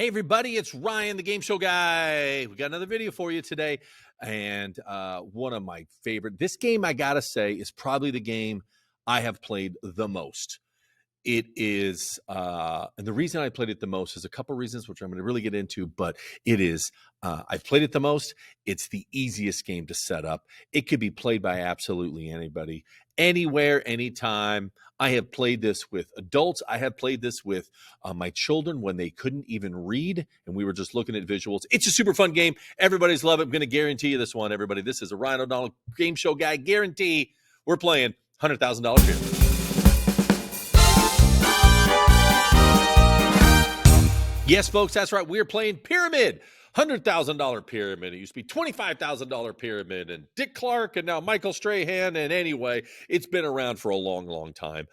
Hey everybody, it's Ryan, the game show guy. We got another video for you today. And one of my favorite, this game I gotta say is probably the game I have played the most. It is, and the reason I played it the most is a couple reasons, which I'm going to really get into, but it is, I've played it the most. It's the easiest game to set up. It could be played by absolutely anybody, anywhere, anytime. I have played this with adults. I have played this with my children when they couldn't even read, and we were just looking at visuals. It's a super fun game. Everybody's love it. I'm going to guarantee you this one, everybody. This is a Ryan O'Donnell game show guy. Guarantee we're playing $100,000 pyramid. Yes, folks, that's right. We're playing Pyramid, $100,000 Pyramid. It used to be $25,000 Pyramid, and Dick Clark, and now Michael Strahan. And anyway, it's been around for a long, long time.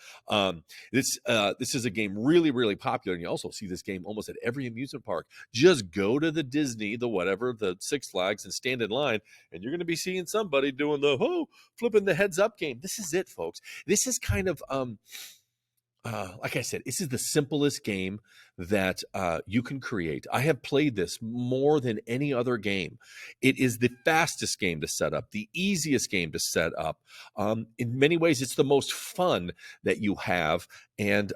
This is a game really, really popular, and you also see this game almost at every amusement park. Just go to the Disney, the Six Flags, and stand in line, and you're going to be seeing somebody doing flipping the heads up game. This is it, folks. This is kind of like I said, this is the simplest game that you can create. I have played this more than any other game. It is the fastest game to set up, the easiest game to set up. In many ways, it's the most fun that you have. And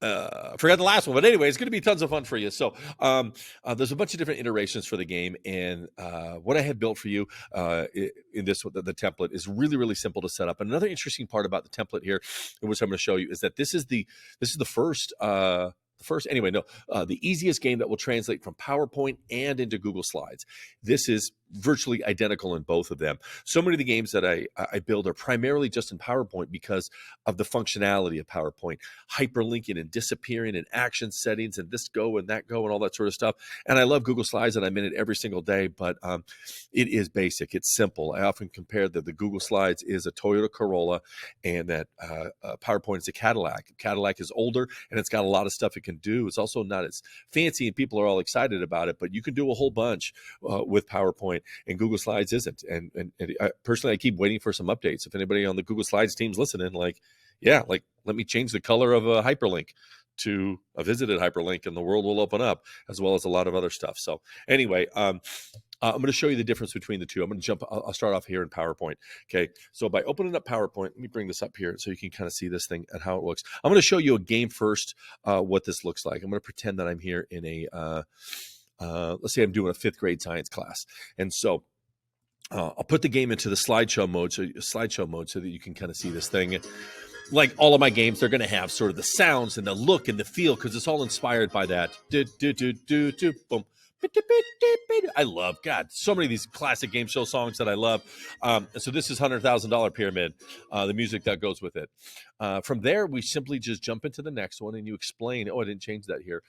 I forgot the last one, but anyway, it's going to be tons of fun for you. So there's a bunch of different iterations for the game, and what I have built for you in this, the template, is really, really simple to set up. And another interesting part about the template here, which I'm going to show you, is that this is the first. The easiest game that will translate from PowerPoint and into Google Slides. This is virtually identical in both of them. So many of the games that I build are primarily just in PowerPoint because of the functionality of PowerPoint, hyperlinking and disappearing and action settings and this go and that go and all that sort of stuff. And I love Google Slides and I'm in it every single day, but it is basic. It's simple. I often compare that the Google Slides is a Toyota Corolla and that PowerPoint is a Cadillac. Cadillac is older and it's got a lot of stuff it can do. It's also not as fancy and people are all excited about it, but you can do a whole bunch with PowerPoint. And Google Slides isn't. And personally, I keep waiting for some updates. If anybody on the Google Slides team's listening, let me change the color of a hyperlink to a visited hyperlink and the world will open up, as well as a lot of other stuff. So anyway, I'm going to show you the difference between the two. I'll start off here in PowerPoint. Okay. So by opening up PowerPoint, let me bring this up here so you can kind of see this thing and how it looks. I'm going to show you a game first, what this looks like. I'm going to pretend that I'm here in a, let's say I'm doing a 5th grade science class. And so I'll put the game into the slideshow mode so that you can kind of see this thing. Like all of my games, they're going to have sort of the sounds and the look and the feel because it's all inspired by that. Boom. I love, God, so many of these classic game show songs that I love. So this is $100,000 Pyramid, the music that goes with it. From there, we simply just jump into the next one and you explain. Oh, I didn't change that here.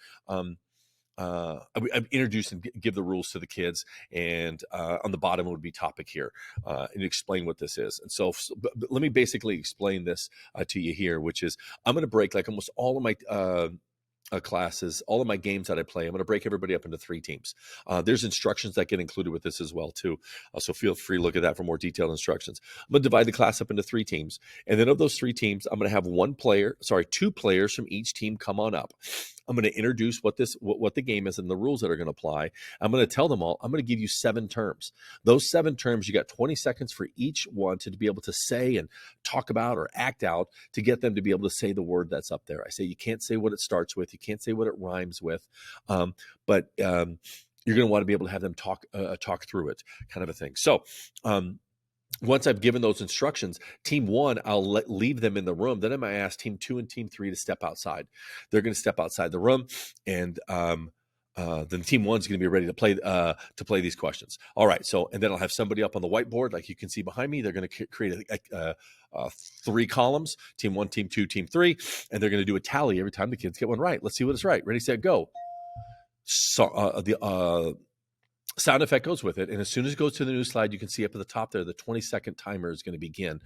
I introduce and give the rules to the kids, and on the bottom would be topic here, and explain what this is. And so let me basically explain this to you here, which is I'm going to break, like almost all of my classes, all of my games that I play, I'm going to break everybody up into 3 teams. There's instructions that get included with this as well too. So feel free to look at that for more detailed instructions. I'm going to divide the class up into 3 teams. And then of those 3 teams, I'm going to have 2 players from each team come on up. I'm going to introduce what the game is and the rules that are going to apply. I'm going to tell them all. I'm going to give you 7 terms. Those 7 terms, you got 20 seconds for each one to be able to say and talk about or act out to get them to be able to say the word that's up there. I say you can't say what it starts with. You can't say what it rhymes with. But you're going to want to be able to have them talk through it, kind of a thing. So once I've given those instructions, team 1, I'll leave them in the room. Then I might ask team 2 and team 3 to step outside. They're going to step outside the room, and then team 1 is going to be ready to play these questions. All right. So, and then I'll have somebody up on the whiteboard, like you can see behind me. They're going to create 3 columns: team 1, team 2, team 3, and they're going to do a tally every time the kids get one right. Let's see what it's right. Ready, set, go. So sound effect goes with it. And as soon as it goes to the new slide, you can see up at the top there, the 20-second timer is going to begin.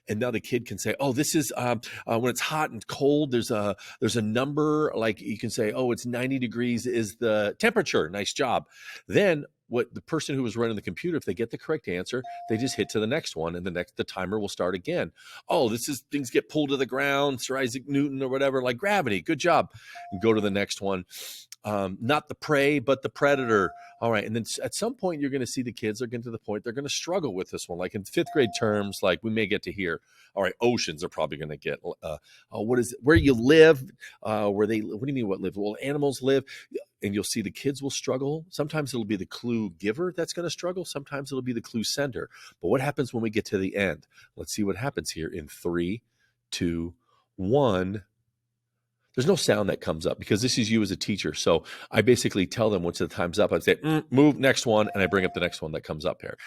And now the kid can say, oh, this is when it's hot and cold, there's a number, like you can say, oh, it's 90 degrees is the temperature. Nice job. Then what the person who was running the computer, if they get the correct answer, they just hit to the next one, and the timer will start again. Oh, this is things get pulled to the ground, Sir Isaac Newton or whatever, like gravity. Good job. And go to the next one. Not the prey, but the predator. All right. And then at some point, you're going to see the kids are getting to the point they're going to struggle with this one. Like in fifth grade terms, like we may get to hear, all right, oceans are probably going to get, what is it? Where you live? What do you mean what live? Well, animals live. And you'll see the kids will struggle. Sometimes it'll be the clue giver that's going to struggle. Sometimes it'll be the clue sender. But what happens when we get to the end? Let's see what happens here in 3, 2, 1. There's no sound that comes up because this is you as a teacher. So I basically tell them once the time's up, I'd say, move, next one. And I bring up the next one that comes up here.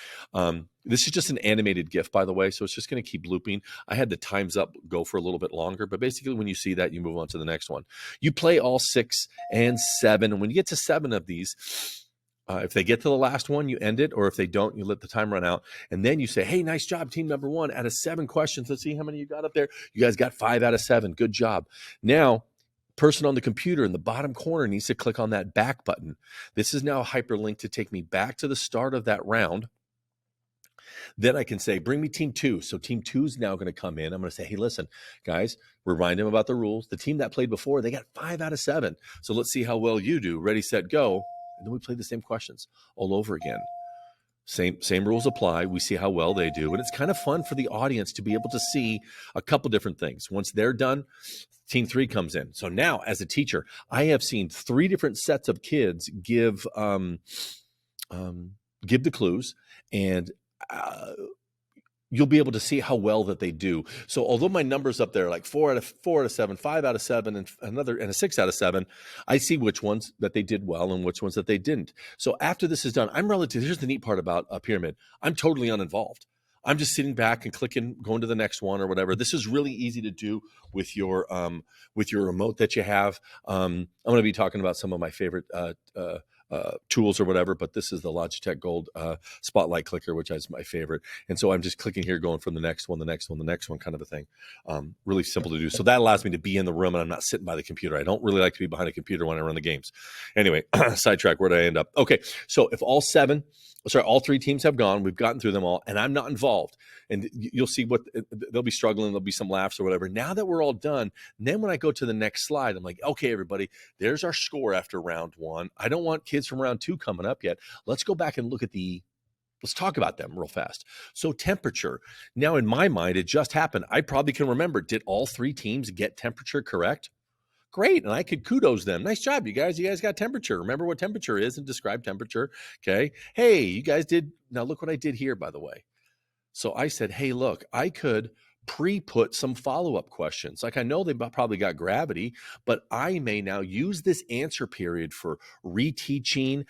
This is just an animated GIF, by the way. So it's just going to keep looping. I had the time's up go for a little bit longer. But basically, when you see that, you move on to the next one. You play all 6 and 7. And when you get to 7 of these, if they get to the last one, you end it. Or if they don't, you let the time run out. And then you say, hey, nice job, team number 1. Out of 7 questions, let's see how many you got up there. You guys got 5 out of 7. Good job. Now, person on the computer in the bottom corner needs to click on that back button. This is now a hyperlink to take me back to the start of that round. Then I can say, bring me team 2. So team 2 is now going to come in. I'm going to say, hey, listen, guys, remind them about the rules. The team that played before, they got 5 out of 7. So let's see how well you do. Ready, set, go. And then we play the same questions all over again. Same rules apply. We see how well they do. And it's kind of fun for the audience to be able to see a couple different things. Once they're done, team 3 comes in. So now as a teacher, I have seen 3 different sets of kids give the clues, and you'll be able to see how well that they do. So although my numbers up there, like 4 out of 7, 5 out of 7, and a 6 out of 7, I see which ones that they did well and which ones that they didn't. So after this is done, here's the neat part about a pyramid. I'm totally uninvolved. I'm just sitting back and clicking, going to the next one or whatever. This is really easy to do with your remote that you have. I'm going to be talking about some of my favorite tools or whatever, but this is the Logitech Gold Spotlight clicker, which is my favorite. And so I'm just clicking here, going from the next one kind of a thing. Really simple to do. So that allows me to be in the room and I'm not sitting by the computer. I don't really like to be behind a computer when I run the games. Anyway, sidetrack, where did I end up? Okay, so if all 3 teams have gone, we've gotten through them all, and I'm not involved. And you'll see they'll be struggling. There'll be some laughs or whatever. Now that we're all done, then when I go to the next slide, I'm like, okay, everybody, there's our score after round 1. I don't want kids from round 2 coming up yet. Let's go back and let's talk about them real fast. So temperature. Now in my mind, it just happened. I probably can remember, did all 3 teams get temperature correct? Great. And I could kudos them. Nice job, you guys. You guys got temperature. Remember what temperature is and describe temperature. Okay. Hey, you guys did. Now look what I did here, by the way. So I said, hey, look, I could pre-put some follow-up questions. Like I know they probably got gravity, but I may now use this answer period for reteaching,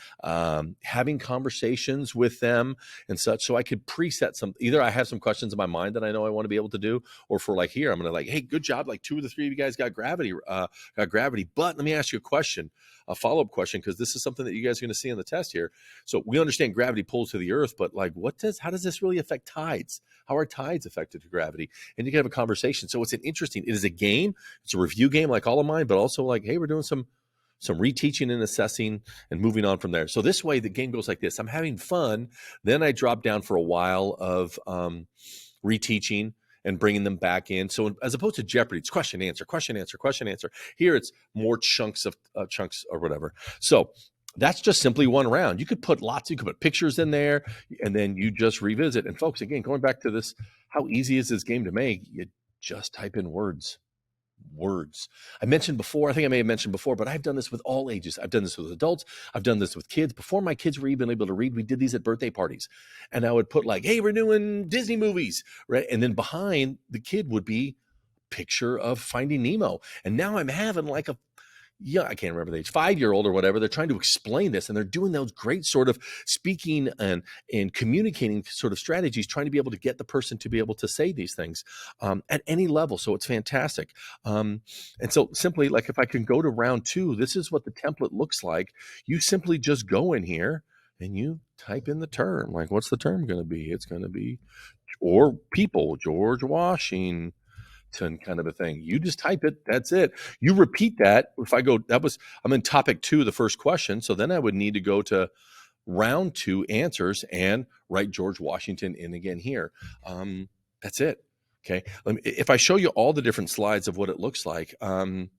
having conversations with them and such. So I could preset either I have some questions in my mind that I know I want to be able to do, or for like here, I'm going to like, hey, good job. Like 2 of the 3 of you guys got gravity, but let me ask you a question, a follow-up question, because this is something that you guys are going to see in the test here. So we understand gravity pulls to the earth, but like how does this really affect tides? How are tides affected to gravity? And you can have a conversation. So it is a game. It's a review game like all of mine, but also like, hey, we're doing some reteaching and assessing and moving on from there. So this way the game goes like this. I'm having fun. Then I drop down for a while of reteaching and bringing them back in. So as opposed to Jeopardy, it's question, answer, question, answer, question, answer. Here it's more chunks or whatever. So that's just simply one round. You could put pictures in there, and then you just revisit. And folks, again, going back to this, how easy is this game to make? You just type in words. I mentioned before, I think I may have mentioned before, but I've done this with all ages. I've done this with adults. I've done this with kids. Before my kids were even able to read, we did these at birthday parties. And I would put like, hey, we're doing Disney movies, right? And then behind the kid would be a picture of Finding Nemo. And now I'm having like I can't remember the age, 5-year-old or whatever. They're trying to explain this, and they're doing those great sort of speaking and communicating sort of strategies, trying to be able to get the person to be able to say these things at any level. So it's fantastic. And so simply, like if I can go to round 2, this is what the template looks like. You simply just go in here, and you type in the term. Like, what's the term going to be? It's going to be, or people, George Washington, kind of a thing. You just type it. That's it. You repeat that. If I go, I'm in topic 2, the first question. So then I would need to go to round 2 answers and write George Washington in again here. That's it. Okay. If I show you all the different slides of what it looks like, it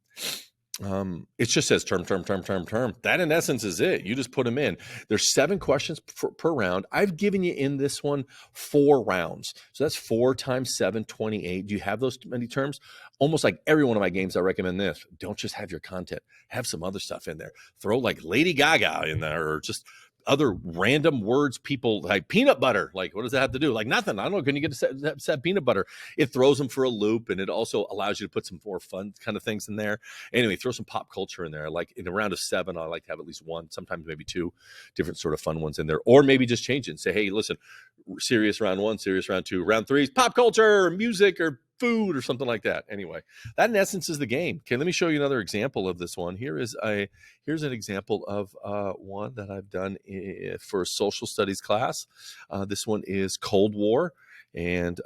just says term. That in essence is it. You just put them in. There's 7 questions per round. I've given you in this one 4 rounds. So that's 4 times 7, 28. Do you have those many terms? Almost like every one of my games, I recommend this. Don't just have your content. Have some other stuff in there. Throw like Lady Gaga in there, or just other random words, people like peanut butter. Like, what does that have to do? Like, nothing. I don't know. Can you get a set peanut butter? It throws them for a loop, and it also allows you to put some more fun kind of things in there. Anyway, throw some pop culture in there. Like in a round of 7, I like to have at least 1, sometimes maybe 2 different sort of fun ones in there. Or maybe just change it and say, hey, listen, serious round 1, serious round 2, round 3 is pop culture, or music, or food, or something like that. Anyway, that in essence is the game. Okay, let me show you another example of this one. Here's an example of one that I've done for a social studies class. This one is Cold War, and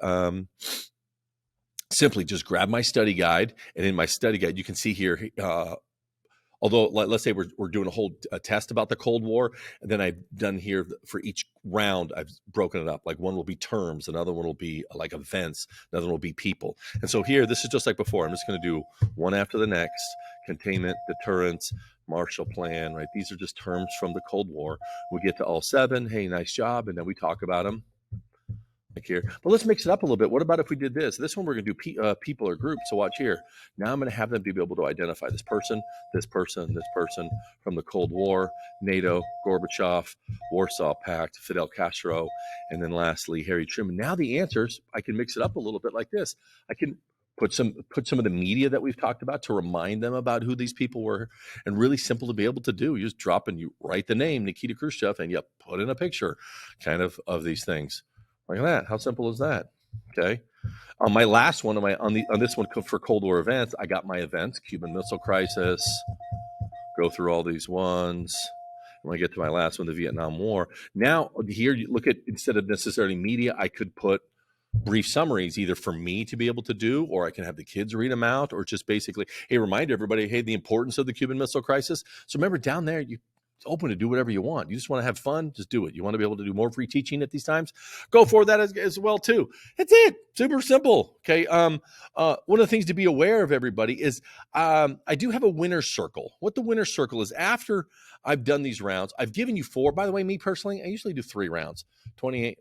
simply just grab my study guide, and in my study guide, you can see here, although let's say we're doing a whole test about the Cold War, and then I've done here for each round, I've broken it up. Like one will be terms, another one will be like events, another one will be people. And so here, this is just like before. I'm just going to do one after the next: containment, deterrence, Marshall Plan, right? These are just terms from the Cold War. We get to all 7. Hey, nice job. And then we talk about them. Like here, but let's mix it up a little bit. What about if we did this? This one we're going to do people or groups. So watch here. Now I'm going to have them be able to identify this person from the Cold War, NATO, Gorbachev, Warsaw Pact, Fidel Castro, and then lastly Harry Truman. Now the answers, I can mix it up a little bit like this. I can put some of the media that we've talked about to remind them about who these people were, and really simple to be able to do. You just drop and you write the name Nikita Khrushchev, and you put in a picture, kind of these things. Like that. How simple is that? Okay. On my last one, on this one for Cold War events, I got my events: Cuban Missile Crisis. Go through all these ones. When I get to my last one, the Vietnam War. Now here, you look at, instead of necessarily media, I could put brief summaries either for me to be able to do, or I can have the kids read them out, or just basically, hey, remind everybody, hey, the importance of the Cuban Missile Crisis. So remember, down there, it's open to do whatever you want. You just want to have fun, just do it. You want to be able to do more free teaching at these times, go for that as well too. That's it. Super simple. Okay. One of the things to be aware of, everybody, is I do have a winner's circle. What the winner's circle is, after I've done these rounds, I've given you 4. By the way, me personally, I usually do 3 rounds. 28,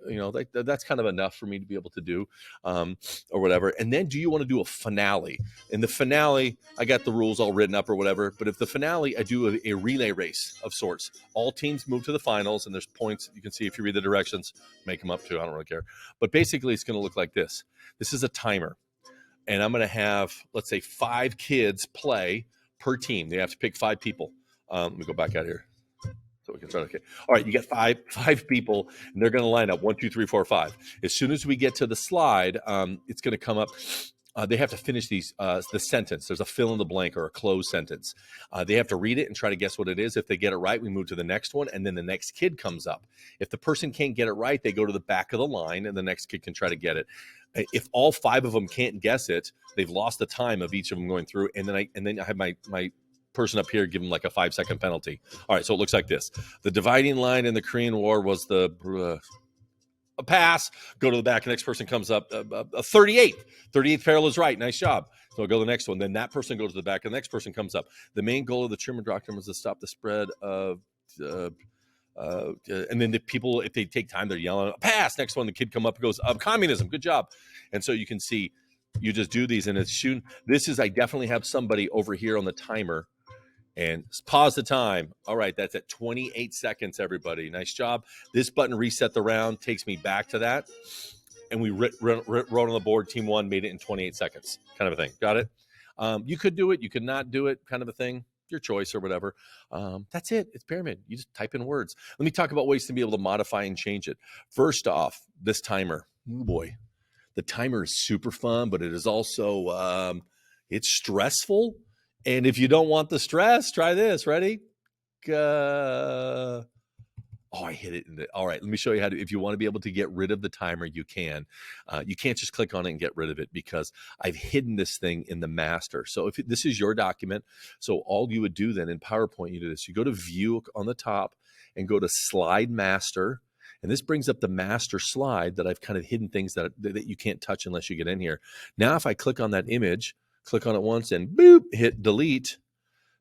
that's kind of enough for me to be able to do, or whatever. And then, do you want to do a finale? In the finale, I got the rules all written up or whatever. But if the finale, I do a relay race of sorts. All teams move to the finals, and there's points you can see if you read the directions. Make them up too. I don't really care. But basically, it's going to look like this. This is a timer, and I'm going to have, let's say, 5 kids play per team. They have to pick 5 people. Let me go back out here. So we can start. Okay. All right. You get five people, and they're going to line up 1, 2, 3, 4, 5. As soon as we get to the slide, it's going to come up. They have to finish the sentence. There's a fill in the blank or a closed sentence. They have to read it and try to guess what it is. If they get it right, we move to the next one, and then the next kid comes up. If the person can't get it right, they go to the back of the line, and the next kid can try to get it. If all 5 of them can't guess it, they've lost the time of each of them going through. And then I have my person up here give them like a 5-second penalty. All right, so it looks like this. The dividing line in the Korean War was a pass. Go to the back. The next person comes up. A 38th parallel is right. Nice job. So I'll go to the next one. Then that person goes to the back. And the next person comes up. The main goal of the Truman Doctrine was to stop the spread of and then the people, if they take time, they're yelling, pass. Next one, the kid come up and goes, communism. Good job. And so you can see, you just do these, and it's soon. I definitely have somebody over here on the timer. And pause the time. All right, that's at 28 seconds, everybody. Nice job. This button, reset the round, takes me back to that. And we wrote on the board, team 1 made it in 28 seconds, kind of a thing. Got it? You could do it. You could not do it, kind of a thing. Your choice or whatever. That's it. It's pyramid. You just type in words. Let me talk about ways to be able to modify and change it. First off, this timer. Oh boy. The timer is super fun, but it is also, it's stressful. And if you don't want the stress, try this. Ready? Oh, I hit it. All right, let me show you how to. If you want to be able to get rid of the timer, you can. You can't just click on it and get rid of it because I've hidden this thing in the master. So if this is your document, so all you would do then in PowerPoint, you do this. You go to View on the top and go to Slide Master. And this brings up the master slide that I've kind of hidden things that you can't touch unless you get in here. Now, if I click on that image, click on it once and boop, hit delete.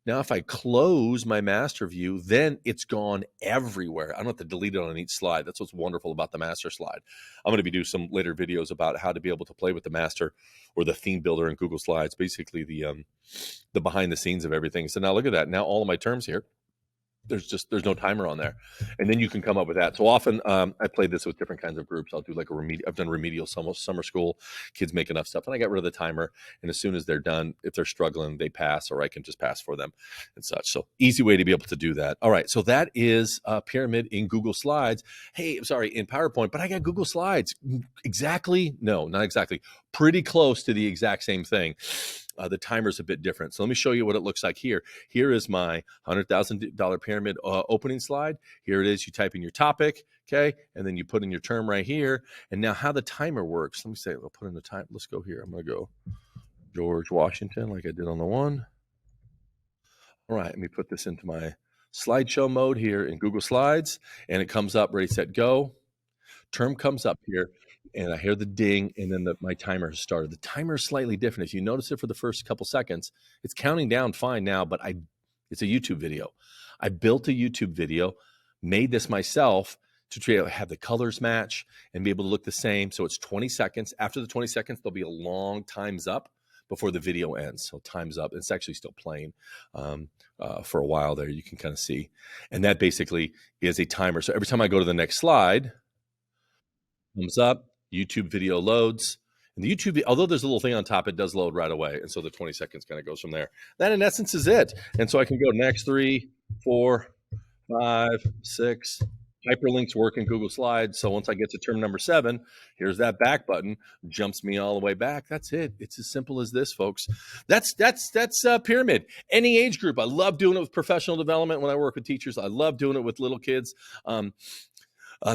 Now, if I close my master view, then it's gone everywhere. I don't have to delete it on each slide. That's what's wonderful about the master slide. I'm going to be doing some later videos about how to be able to play with the master or the theme builder in Google Slides, basically the behind the scenes of everything. So now look at that. Now all of my terms here, there's no timer on there, and then you can come up with that. So often I played this with different kinds of groups. I'll do like I've done remedial summer school, kids make enough stuff, and I got rid of the timer, and as soon as they're done, if they're struggling, they pass, or I can just pass for them and such. So easy way to be able to do that. All right, so that is pyramid in Google Slides. Hey, I'm sorry, in PowerPoint, but I got Google Slides. Exactly? No, not exactly. Pretty close to the exact same thing. The timer's a bit different. So let me show you what it looks like here. Here is my $100,000 pyramid opening slide. Here it is. You type in your topic, okay? And then you put in your term right here. And now how the timer works. Let me say, I'll put in the time. Let's go here. I'm going to go George Washington like I did on the one. All right, let me put this into my slideshow mode here in Google Slides. And it comes up, ready, set, go. Term comes up here, and I hear the ding, and then my timer has started. The timer is slightly different. If you notice it for the first couple seconds, it's counting down fine now, but it's a YouTube video. I built a YouTube video, made this myself to try to have the colors match and be able to look the same. So it's 20 seconds. After the 20 seconds, there'll be a long time's up before the video ends. So time's up. It's actually still playing for a while there. You can kind of see. And that basically is a timer. So every time I go to the next slide, thumbs up, YouTube video loads. And the YouTube, although there's a little thing on top, it does load right away. And so the 20 seconds kind of goes from there. That in essence is it. And so I can go next 3, 4, 5, 6. Hyperlinks work in Google Slides. So once I get to term number 7, here's that back button, jumps me all the way back. That's it. It's as simple as this, folks. That's pyramid. Any age group. I love doing it with professional development when I work with teachers. I love doing it with little kids.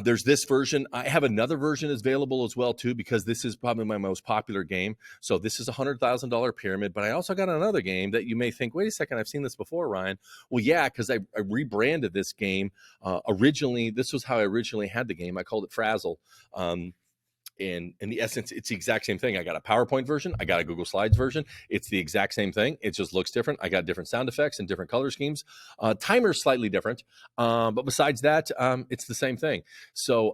There's this version. I have another version available as well, too, because this is probably my most popular game. So this is a $100,000 pyramid, but I also got another game that you may think, wait a second, I've seen this before, Ryan. Well, yeah, because I rebranded this game. Originally, this was how I originally had the game. I called it Frazzle. In the essence, it's the exact same thing. I got a PowerPoint version. I got a Google Slides version. It's the exact same thing. It just looks different. I got different sound effects and different color schemes. Timer's slightly different. But besides that, it's the same thing. So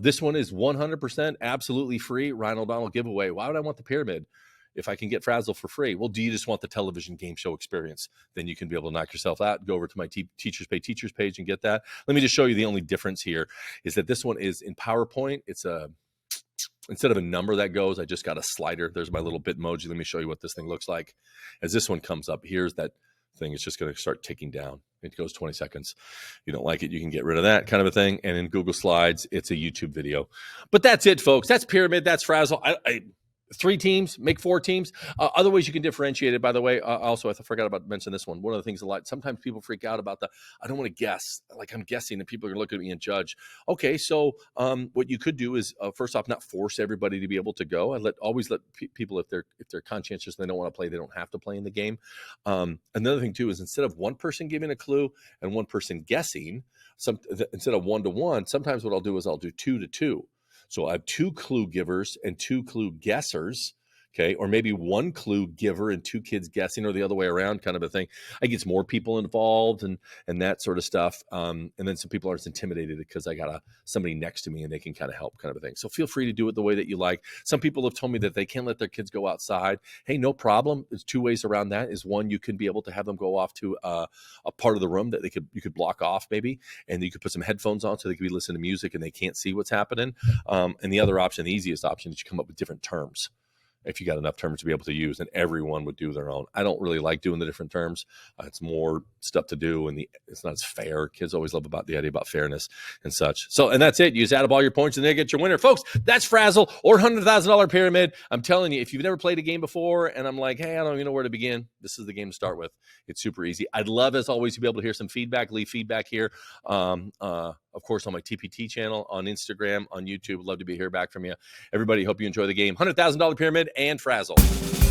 this one is 100% absolutely free. Ryan O'Donnell giveaway. Why would I want the pyramid if I can get Frazzle for free? Well, do you just want the television game show experience? Then you can be able to knock yourself out. Go over to my Teachers Pay Teachers page and get that. Let me just show you the only difference here is that this one is in PowerPoint. It's instead of a number that goes, I just got a slider. There's my little Bitmoji. Let me show you what this thing looks like. As this one comes up, here's that thing. It's just going to start ticking down. It goes 20 seconds. You don't like it, you can get rid of that kind of a thing. And in Google Slides, it's a YouTube video. But that's it, folks. That's Pyramid. That's Frazzle. 3 teams, make 4 teams. Other ways you can differentiate it, by the way. Also, I forgot about to mention this one. One of the things sometimes people freak out about I don't want to guess. Like I'm guessing and people are going to look at me and judge. Okay, so what you could do is, first off, not force everybody to be able to go. I always let people, if they're conscientious and they don't want to play, they don't have to play in the game. Another thing, too, is instead of one person giving a clue and one person guessing, instead of 1-to-1, sometimes what I'll do is I'll do 2-to-2. So I have 2 clue givers and 2 clue guessers, okay? Or maybe 1 clue giver and 2 kids guessing, or the other way around kind of a thing. I get more people involved and that sort of stuff. And then some people aren't intimidated because I got somebody next to me and they can kind of help kind of a thing. So feel free to do it the way that you like. Some people have told me that they can't let their kids go outside. Hey, no problem. There's 2 ways around that. Is one, you can be able to have them go off to a part of the room that you could block off maybe, and you could put some headphones on so they could be listening to music and they can't see what's happening. And the other option, the easiest option, is you come up with different terms. if you got enough terms to be able to use, and everyone would do their own. I don't really like doing the different terms. It's more stuff to do, and it's not as fair. Kids always love about the idea about fairness and such. So, and that's it. You just add up all your points, and then get your winner. Folks, that's Frazzle or $100,000 Pyramid. I'm telling you, if you've never played a game before, and I'm like, hey, I don't even know where to begin, this is the game to start with. It's super easy. I'd love, as always, to be able to hear some feedback. Leave feedback here. Of course, on my TPT channel, on Instagram, on YouTube. Love to be here back from you. Everybody, hope you enjoy the game. $100,000 Pyramid and Frazzle.